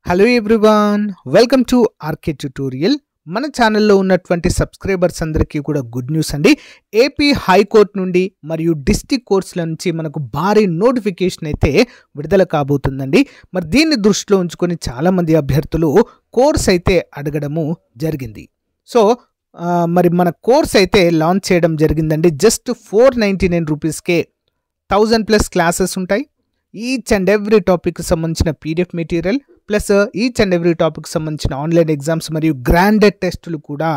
Hello everyone, welcome to RK tutorial. మన ఛానల్లో ఉన్నటువంటి సబ్స్క్రైబర్స్ అందరికీ కూడా గుడ్ న్యూస్ అండి. ఏపీ హైకోర్టు నుండి మరియు డిస్ట్రిక్ట్ కోర్ట్స్ల నుంచి మనకు భారీ నోటిఫికేషన్ అయితే విడుదల కాబోతుందండి. మరి దీన్ని దృష్టిలో ఉంచుకొని చాలామంది అభ్యర్థులు కోర్స్ అయితే అడగడము జరిగింది. సో మరి మన కోర్స్ అయితే లాంచ్ చేయడం జరిగిందండి. జస్ట్ 499 రూపీస్కే 1000+ క్లాసెస్ ఉంటాయి. ఈచ్ అండ్ ఎవ్రీ టాపిక్ సంబంధించిన PDF material plus each and every topic సంబంధించిన ఆన్లైన్ ఎగ్జామ్స్ మరియు గ్రాండెడ్ టెస్టులు కూడా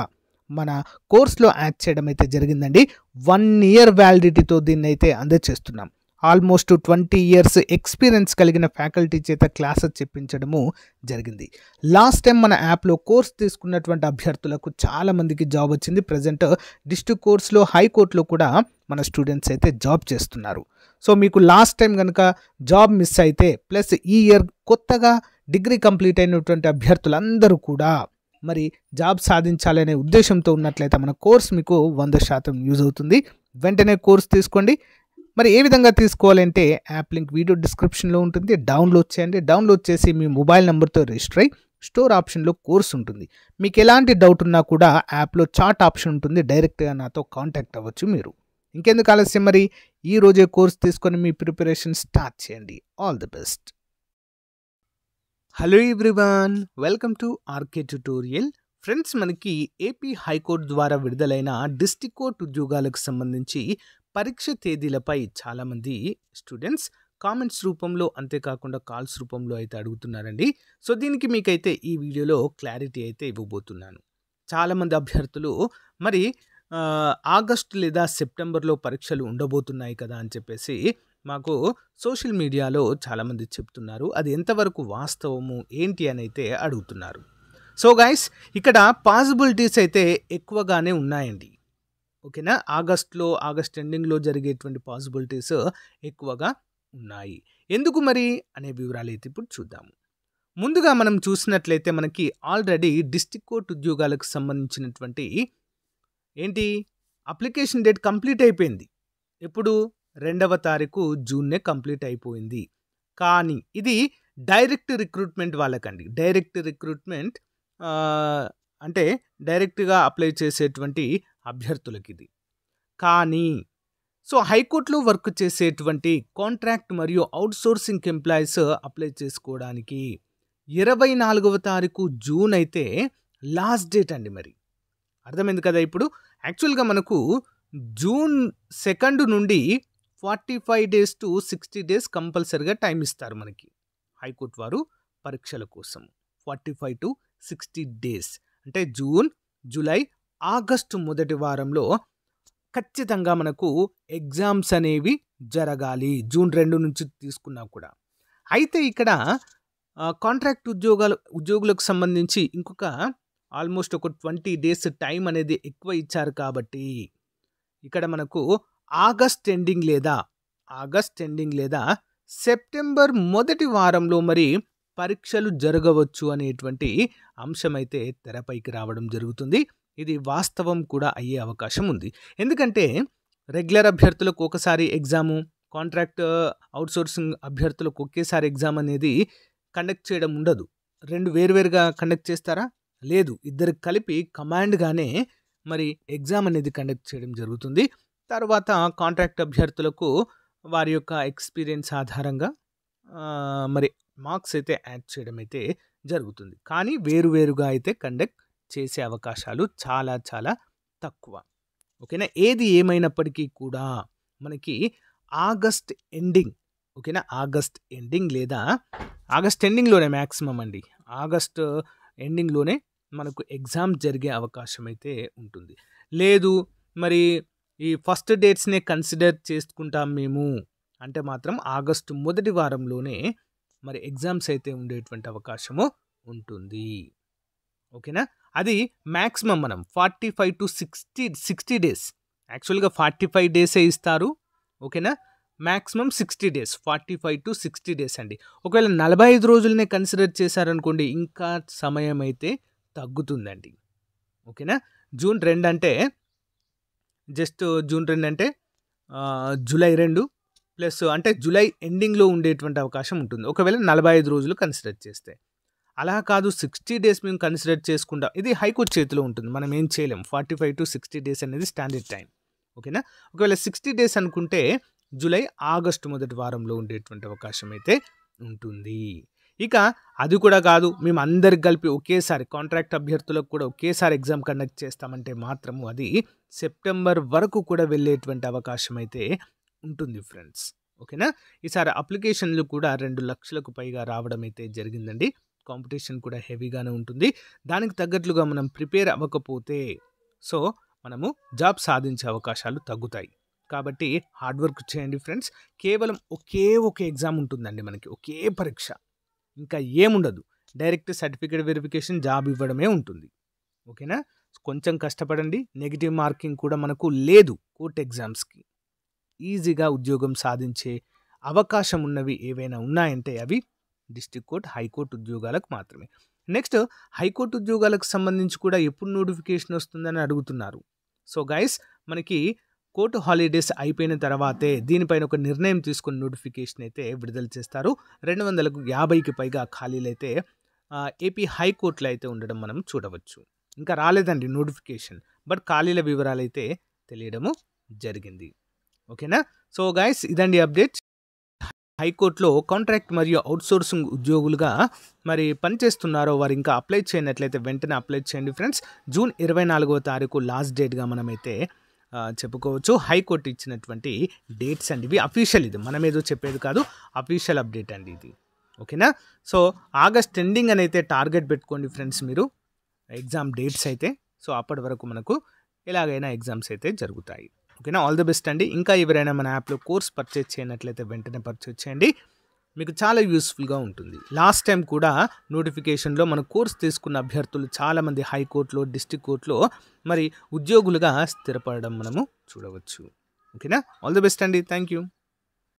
మన కోర్స్లో యాడ్ చేయడం అయితే జరిగిందండి. 1 year వ్యాలిడిటీతో దీన్ని అయితే అందజేస్తున్నాం. ఆల్మోస్ట్ 20 years ఎక్స్పీరియన్స్ కలిగిన ఫ్యాకల్టీ చేత క్లాసెస్ చెప్పించడము జరిగింది. లాస్ట్ టైం మన యాప్లో కోర్స్ తీసుకున్నటువంటి అభ్యర్థులకు చాలామందికి జాబ్ వచ్చింది. ప్రజెంట్ డిస్ట్రిక్ట్ కోర్స్లో హైకోర్టులో కూడా మన స్టూడెంట్స్ అయితే జాబ్ చేస్తున్నారు. సో మీకు లాస్ట్ టైం కనుక జాబ్ మిస్ అయితే ప్లస్ ఈ ఇయర్ కొత్తగా డిగ్రీ కంప్లీట్ అయినటువంటి అభ్యర్థులందరూ కూడా మరి జాబ్ సాధించాలనే ఉద్దేశంతో ఉన్నట్లయితే మన కోర్స్ మీకు 100% యూజ్ అవుతుంది. వెంటనే కోర్స్ తీసుకోండి. మరి ఏ విధంగా తీసుకోవాలంటే యాప్ లింక్ వీడియో డిస్క్రిప్షన్లో ఉంటుంది. డౌన్లోడ్ చేయండి. డౌన్లోడ్ చేసి మీ మొబైల్ నెంబర్తో రిజిస్టర్ అయ్యి స్టోర్ ఆప్షన్లో కోర్స్ ఉంటుంది. మీకు ఎలాంటి డౌట్ ఉన్నా కూడా యాప్లో చాట్ ఆప్షన్ ఉంటుంది. డైరెక్ట్గా నాతో కాంటాక్ట్ అవ్వచ్చు మీరు. ఇంకెందుకు ఆలస్యం, మరి ఈ రోజే కోర్స్ తీసుకొని మీ ప్రిపరేషన్ స్టార్ట్ చేయండి. All the best. Hello everyone, welcome to RK tutorial. Friends, మనకి ఏపీ హైకోర్టు ద్వారా విడుదలైన డిస్ట్రిక్ట్ కోర్టు ఉద్యోగాలకు సంబంధించి పరీక్ష తేదీలపై చాలామంది స్టూడెంట్స్ కామెంట్స్ రూపంలో అంతేకాకుండా కాల్స్ రూపంలో అయితే అడుగుతున్నారండి. సో దీనికి మీకైతే ఈ వీడియోలో క్లారిటీ అయితే ఇవ్వబోతున్నాను. చాలామంది అభ్యర్థులు మరి ఆగస్టు లేదా సెప్టెంబర్లో పరీక్షలు ఉండబోతున్నాయి కదా అని చెప్పేసి మాకు సోషల్ మీడియాలో చాలామంది చెప్తున్నారు. అది ఎంతవరకు వాస్తవము ఏంటి అని అయితే అడుగుతున్నారు. సో గైస్, ఇక్కడ పాసిబిలిటీస్ అయితే ఎక్కువగానే ఉన్నాయండి. ఓకేనా, ఆగస్ట్ ఎండింగ్లో జరిగేటువంటి పాసిబిలిటీస్ ఎక్కువగా ఉన్నాయి. ఎందుకు మరి అనే వివరాలు అయితే ఇప్పుడు చూద్దాము. ముందుగా మనం చూసినట్లయితే మనకి ఆల్రెడీ డిస్ట్రిక్ట్ కోర్టు ఉద్యోగాలకు సంబంధించినటువంటి ఏంటి అప్లికేషన్ డేట్ కంప్లీట్ అయిపోయింది. ఎప్పుడు 2వ తారీఖు జూన్నే కంప్లీట్ అయిపోయింది. కానీ ఇది డైరెక్ట్ రిక్రూట్మెంట్ వాళ్ళకండి. డైరెక్ట్ రిక్రూట్మెంట్ అంటే డైరెక్ట్గా అప్లై చేసేటువంటి అభ్యర్థులకి ఇది. కానీ సో హైకోర్టులో వర్క్ చేసేటువంటి కాంట్రాక్ట్ మరియు అవుట్సోర్సింగ్ ఎంప్లాయీస్ అప్లై చేసుకోవడానికి 24వ తారీఖు జూన్ అయితే లాస్ట్ డేట్ అండి. మరి అర్థమైంది కదా. ఇప్పుడు యాక్చువల్గా మనకు జూన్ 2 నుండి 45 days to 60 days కంపల్సరిగా టైం ఇస్తారు మనకి హైకోర్టు వారు పరీక్షల కోసం. 45 to 60 days అంటే జూన్, జూలై, ఆగస్టు మొదటి వారంలో ఖచ్చితంగా మనకు ఎగ్జామ్స్ అనేవి జరగాలి. జూన్ 2 నుంచి తీసుకున్నా కూడా. అయితే ఇక్కడ కాంట్రాక్ట్ ఉద్యోగులకు సంబంధించి ఇంకొక ఆల్మోస్ట్ ఒక 20 days టైం అనేది ఎక్కువ ఇచ్చారు. కాబట్టి ఇక్కడ మనకు ఆగస్ట్ ఎండింగ్ లేదా సెప్టెంబర్ మొదటి వారంలో మరి పరీక్షలు జరగవచ్చు అనేటువంటి అంశం అయితే తెరపైకి రావడం జరుగుతుంది. ఇది వాస్తవం కూడా అయ్యే అవకాశం ఉంది. ఎందుకంటే రెగ్యులర్ అభ్యర్థులకు ఒకసారి ఎగ్జాము, కాంట్రాక్ట్ అవుట్సోర్సింగ్ అభ్యర్థులకు ఒకేసారి ఎగ్జామ్ అనేది కండక్ట్ చేయడం ఉండదు. 2 వేరువేరుగా కండక్ట్ చేస్తారా? లేదు, ఇద్దరు కలిపి కమాండ్గానే మరి ఎగ్జామ్ అనేది కండక్ట్ చేయడం జరుగుతుంది. తర్వాత కాంట్రాక్ట్ అభ్యర్థులకు వారి యొక్క ఎక్స్పీరియన్స్ ఆధారంగా మరి మార్క్స్ అయితే యాడ్ చేయడం అయితే జరుగుతుంది. కానీ వేరువేరుగా అయితే కండక్ట్ చేసే అవకాశాలు చాలా చాలా తక్కువ. ఓకేనా, ఏది ఏమైనప్పటికీ కూడా మనకి ఆగస్ట్ ఎండింగ్, ఓకేనా, ఆగస్ట్ ఎండింగ్ లేదా ఆగస్ట్ ఎండింగ్లోనే మ్యాక్సిమం అండి. ఆగస్ట్ ఎండింగ్లోనే మనకు ఎగ్జామ్ జరిగే అవకాశం అయితే ఉంటుంది. లేదు మరి ఈ ఫస్ట్ డేట్స్నే కన్సిడర్ చేసుకుంటాం మేము అంటే మాత్రం ఆగస్టు మొదటి వారంలోనే మరి ఎగ్జామ్స్ అయితే ఉండేటువంటి అవకాశము ఉంటుంది. ఓకేనా, అది మ్యాక్సిమం మనం 45 to 60 days. యాక్చువల్గా 45 days ఇస్తారు. ఓకేనా, మ్యాక్సిమం 60 days, 45 to 60 days అండి. ఒకవేళ 45 రోజులనే కన్సిడర్ చేశారనుకోండి ఇంకా సమయం అయితే తగ్గుతుందండి. ఓకేనా, జూన్ 2 అంటే జస్ట్ జూన్ 2 అంటే జూలై 2 ప్లస్ అంటే జూలై ఎండింగ్లో ఉండేటువంటి అవకాశం ఉంటుంది ఒకవేళ 45 రోజులు కన్సిడర్ చేస్తే. అలా కాదు 60 డేస్ మేము కన్సిడర్ చేసుకుంటాం. ఇది హైకోర్టు చేతిలో ఉంటుంది. మనం ఏం చేయలేం. 45 to 60 డేస్ అనేది స్టాండర్డ్ టైం. ఓకేనా? ఒకవేళ 60 డేస్ అనుకుంటే జూలై, ఆగస్టు మొదటి వారంలో ఉండేటువంటి అవకాశం అయితే ఉంటుంది. ఇక అది కూడా కాదు, మేము అందరికి కలిపి ఒకేసారి కాంట్రాక్ట్ అభ్యర్థులకు కూడా ఒకేసారి ఎగ్జామ్ కండక్ట్ చేస్తామంటే మాత్రము అది సెప్టెంబర్ వరకు కూడా వెళ్ళేటువంటి అవకాశం అయితే ఉంటుంది ఫ్రెండ్స్. ఓకేనా? ఈసారి అప్లికేషన్లు కూడా 2 లక్షలకు పైగా రావడం అయితే జరిగిందండి. కాంపిటీషన్ కూడా హెవీగానే ఉంటుంది. దానికి తగ్గట్లుగా మనం ప్రిపేర్ అవ్వకపోతే మనము జాబ్ సాధించే అవకాశాలు తగ్గుతాయి. కాబట్టి హార్డ్ వర్క్ చేయండి ఫ్రెండ్స్. కేవలం ఒకే ఒక ఎగ్జామ్ ఉంటుందండి మనకి, ఒకే పరీక్ష, ఇంకా ఏముండదు. డైరెక్ట్ సర్టిఫికేట్ వెరిఫికేషన్, జాబ్ ఇవ్వడమే ఉంటుంది. ఓకేనా? కొంచెం కష్టపడండి. నెగిటివ్ మార్కింగ్ కూడా మనకు లేదు కోర్ట్ ఎగ్జామ్స్కి. ఈజీగా ఉద్యోగం సాధించే అవకాశం ఉన్నవి ఏవైనా ఉన్నాయంటే అవి డిస్ట్రిక్ట్ కోర్ట్, హైకోర్టు ఉద్యోగాలకు మాత్రమే. నెక్స్ట్, హైకోర్టు ఉద్యోగాలకు సంబంధించి కూడా ఎప్పుడు నోటిఫికేషన్ వస్తుందని అడుగుతున్నారు. సో గైస్, మనకి కోర్టు హాలిడేస్ అయిపోయిన తర్వాతే దీనిపైన ఒక నిర్ణయం తీసుకుని నోటిఫికేషన్ అయితే విడుదల చేస్తారు. 250కి పైగా ఖాళీలు అయితే ఏపీ హైకోర్టులో అయితే ఉండడం మనం చూడవచ్చు. ఇంకా రాలేదండి నోటిఫికేషన్, బట్ ఖాళీల వివరాలు అయితే తెలియడము జరిగింది. ఓకేనా? సో గైస్, ఇదండి అప్డేట్. హైకోర్టులో కాంట్రాక్ట్ మరియు అవుట్సోర్సింగ్ ఉద్యోగులుగా మరి పనిచేస్తున్నారో వారు ఇంకా అప్లై చేయనట్లయితే వెంటనే అప్లై చేయండి ఫ్రెండ్స్. జూన్ 24వ తారీఖు లాస్ట్ డేట్గా మనమైతే చెప్పుకోవచ్చు. హైకోర్టు ఇచ్చినటువంటి డేట్స్ అండి ఇవి. అఫీషియల్, ఇది మనం ఏదో చెప్పేది కాదు, అఫీషియల్ అప్డేట్ అండి ఇది. ఓకేనా? సో ఆగస్ట్ ఎండింగ్ అని అయితే టార్గెట్ పెట్టుకోండి ఫ్రెండ్స్ మీరు ఎగ్జామ్ డేట్స్ అయితే. సో అప్పటి వరకు మనకు ఎలాగైనా ఎగ్జామ్స్ అయితే జరుగుతాయి. ఓకేనా? ఆల్ ది బెస్ట్ అండి. ఇంకా ఎవరైనా మన యాప్లో కోర్స్ పర్చేజ్ చేయనట్లయితే వెంటనే పర్చేజ్ చేయండి, మీకు చాలా యూస్ఫుల్గా ఉంటుంది. లాస్ట్ టైం కూడా నోటిఫికేషన్లో మన కోర్స్ తీసుకున్న అభ్యర్థులు చాలామంది హైకోర్టులో, డిస్ట్రిక్ట్ కోర్టులో మరి ఉద్యోగులుగా స్థిరపడడం మనము చూడవచ్చు. ఓకేనా? ఆల్ ది బెస్ట్ అండి. Thank you.